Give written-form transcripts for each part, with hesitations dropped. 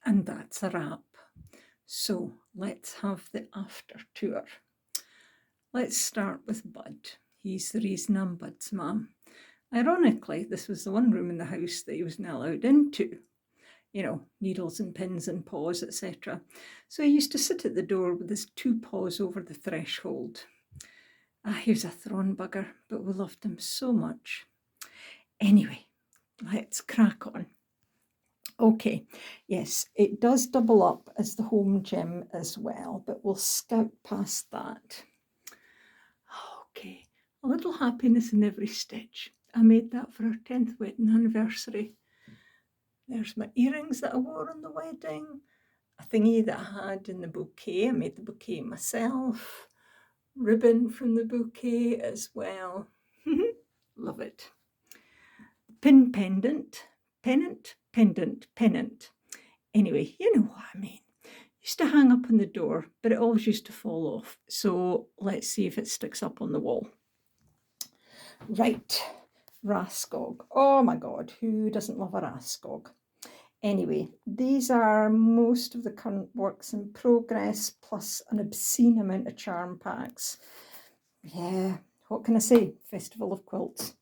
And that's a wrap. So let's have the after tour. Let's start with Bud. He's the reason I'm Bud's mum. Ironically, this was the one room in the house that he wasn't allowed into. You know, needles and pins and paws, etc. So he used to sit at the door with his 2 paws over the threshold. He was a thorn bugger, but we loved him so much. Anyway, let's crack on. Okay, yes, it does double up as the home gym as well, but we'll scout past that. Okay, a little happiness in every stitch. I made that for our 10th wedding anniversary. There's my earrings that I wore on the wedding, a thingy that I had in the bouquet. I made the bouquet myself, ribbon from the bouquet as well. Love it. Pin pendant, pennant, pendant, pennant. Anyway, you know what I mean. Used to hang up on the door, but it always used to fall off. So let's see if it sticks up on the wall. Right, Raskog. Oh my God, who doesn't love a Raskog? Anyway, these are most of the current works in progress, plus an obscene amount of charm packs. Yeah, what can I say? Festival of Quilts.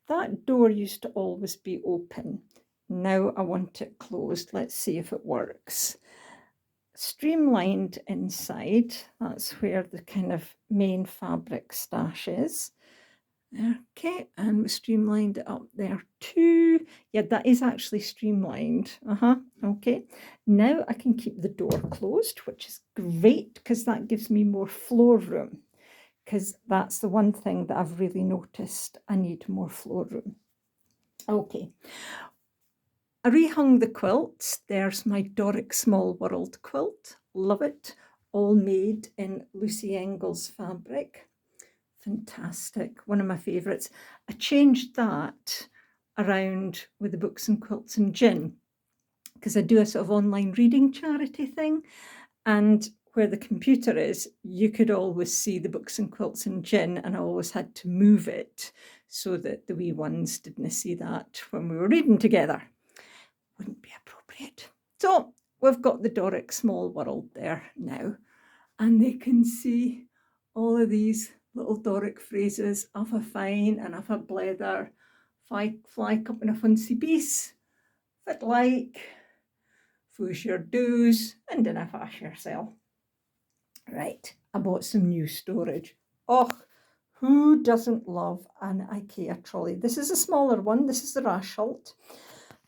That door used to always be open. Now I want it closed. Let's see if it works. Streamlined inside, that's where the kind of main fabric stash is. Okay, and we streamlined it up there too. Yeah, that is actually streamlined. Okay. Now I can keep the door closed, which is great because that gives me more floor room, because that's the one thing that I've really noticed. I need more floor room. Okay. I rehung the quilts. There's my Doric Small World quilt. Love it. All made in Lucy Engels fabric. Fantastic. One of my favourites. I changed that around with the Books and Quilts and Gin, because I do a sort of online reading charity thing. And where the computer is, you could always see the Books and Quilts and Gin, and I always had to move it so that the wee ones didn't see that when we were reading together. Wouldn't be appropriate. So we've got the Doric Small World there now, and they can see all of these little Doric phrases of a fine and of a blether, fly up in a fancy piece, fit like, foosh your do's, and dinna fash yourself. Right, I bought some new storage. Oh, who doesn't love an IKEA trolley? This is a smaller one. This is the Rashult.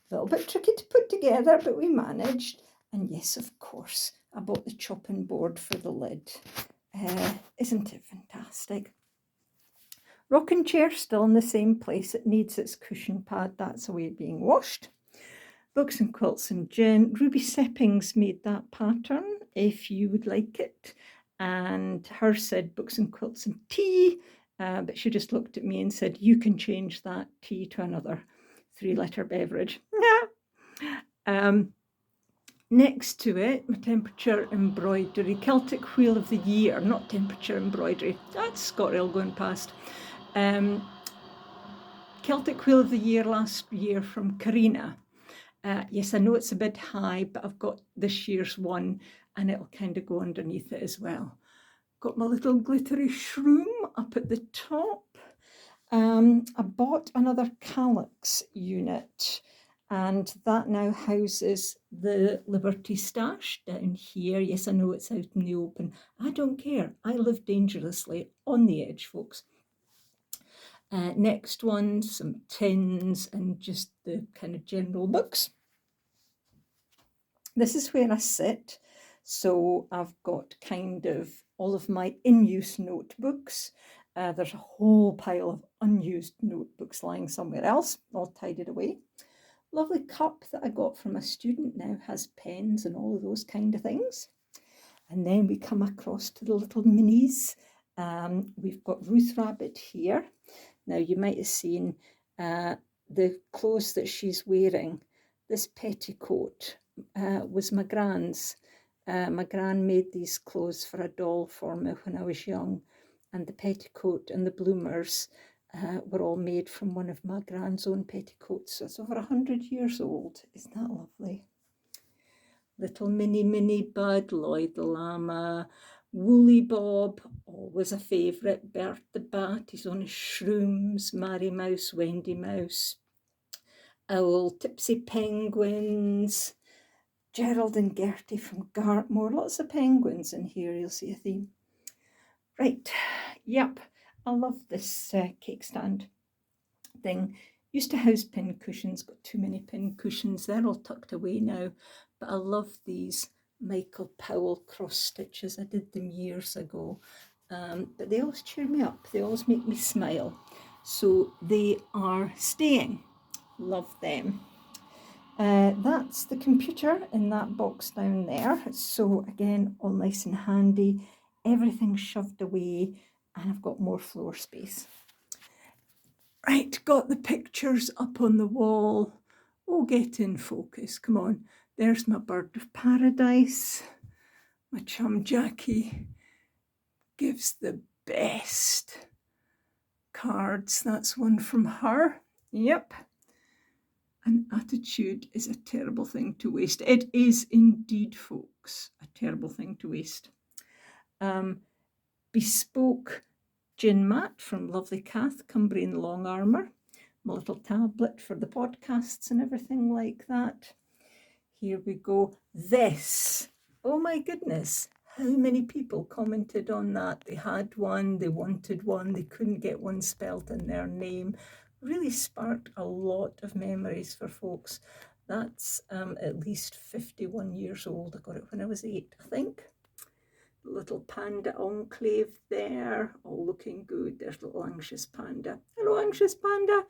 A little bit tricky to put together, but we managed. And yes, of course, I bought the chopping board for the lid. Isn't it fantastic? Rocking chair still in the same place. It needs its cushion pad. That's away being washed. Books and Quilts and Gin. Ruby Seppings made that pattern, if you would like it. And hers said Books and Quilts and Tea, but she just looked at me and said, you can change that tea to another 3-litre beverage. Next to it, my temperature embroidery, Celtic Wheel of the Year, not temperature embroidery. That's ScotRail going past. Celtic Wheel of the Year last year from Karina. Yes, I know it's a bit high, but I've got this year's one, and it'll kind of go underneath it as well. Got my little glittery shroom up at the top. I bought another Calyx unit, and that now houses the Liberty Stash down here. Yes, I know it's out in the open. I don't care. I live dangerously on the edge, folks. Next one, some tins and just the kind of general books. This is where I sit. So I've got kind of all of my in-use notebooks. There's a whole pile of unused notebooks lying somewhere else, all tidied away. Lovely cup that I got from a student now has pens and all of those kind of things. And then we come across to the little minis. We've got Ruth Rabbit here. Now you might have seen the clothes that she's wearing. This petticoat was my gran's. My gran made these clothes for a doll for me when I was young, and the petticoat and the bloomers were all made from one of my gran's own petticoats. So it's over 100 years old. Isn't that lovely? Little Mini Bud, Lloyd the Llama, Woolly Bob, always a favourite, Bert the Bat, he's on his shrooms, Mary Mouse, Wendy Mouse, Owl, Tipsy Penguins, Gerald and Gertie from Gartmore, lots of penguins in here, you'll see a theme. Right, yep, I love this cake stand thing. Used to house pin cushions, got too many pin cushions, they're all tucked away now, but I love these Michael Powell cross stitches. I did them years ago, but they always cheer me up, they always make me smile, so they are staying. Love them. That's the computer in that box down there, so again, all nice and handy, everything shoved away, and I've got more floor space. Right, got the pictures up on the wall. Oh, get in focus, come on. There's my bird of paradise. My chum Jackie gives the best cards. That's one from her. Yep. An attitude is a terrible thing to waste. It is indeed, folks, a terrible thing to waste. Bespoke gin mat from lovely Kath, Cumbrian Long Armour. My little tablet for the podcasts and everything like that. Here we go. This, oh my goodness, how many people commented on that? They had one, they wanted one, they couldn't get one spelt in their name. Really sparked a lot of memories for folks. That's at least 51 years old. I got it when I was 8, I think. Little panda enclave there, all looking good. There's little anxious panda. Hello, anxious panda.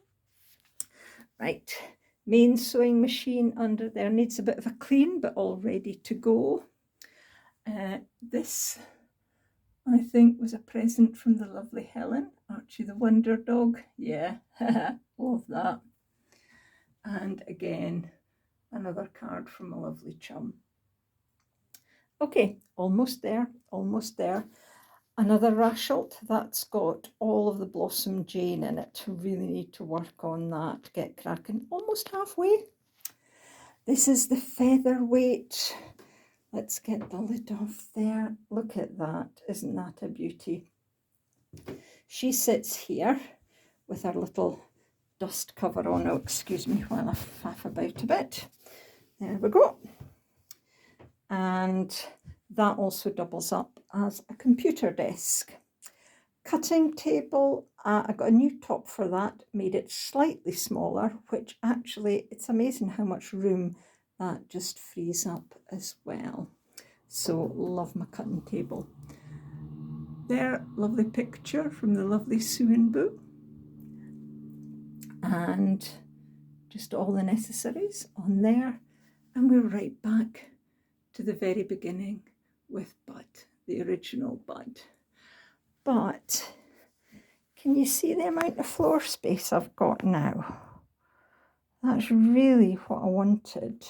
Right, main sewing machine under there needs a bit of a clean, but all ready to go. This, I think, was a present from the lovely Helen. Archie the Wonder Dog. Yeah, love that. And again, another card from a lovely chum. Okay, almost there, almost there. Another Rashelt, that's got all of the Blossom Jane in it. Really need to work on that, get cracking. Almost halfway. This is the Featherweight. Let's get the lid off there. Look at that, isn't that a beauty? She sits here with her little dust cover on. Oh, excuse me while I faff about a bit. There we go. And that also doubles up as a computer desk. Cutting table, I got a new top for that, made it slightly smaller, which actually, it's amazing how much room that just frees up as well. So love my cutting table. There, lovely picture from the lovely Sewing Boo. And just all the necessaries on there. And we're right back to the very beginning with Bud, the original Bud. But can you see the amount of floor space I've got now? That's really what I wanted.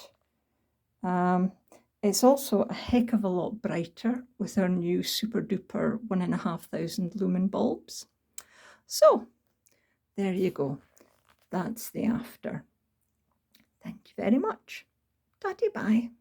It's also a heck of a lot brighter with our new super duper 1,500 lumen bulbs. So there you go. That's the after. Thank you very much. Tatty bye.